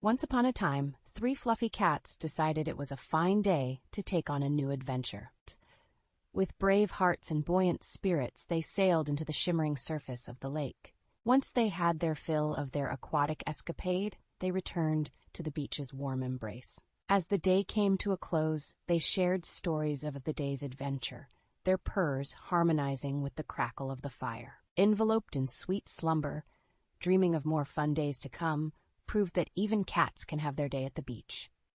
Once upon a time, three fluffy cats decided it was a fine day to take on a new adventure. With brave hearts and buoyant spirits, they sailed into the shimmering surface of the lake. Once they had their fill of their aquatic escapade, they returned to the beach's warm embrace. As the day came to a close, they shared stories of the day's adventure, their purrs harmonizing with the crackle of the fire. Enveloped in sweet slumber, dreaming of more fun days to come, proved that even cats can have their day at the beach.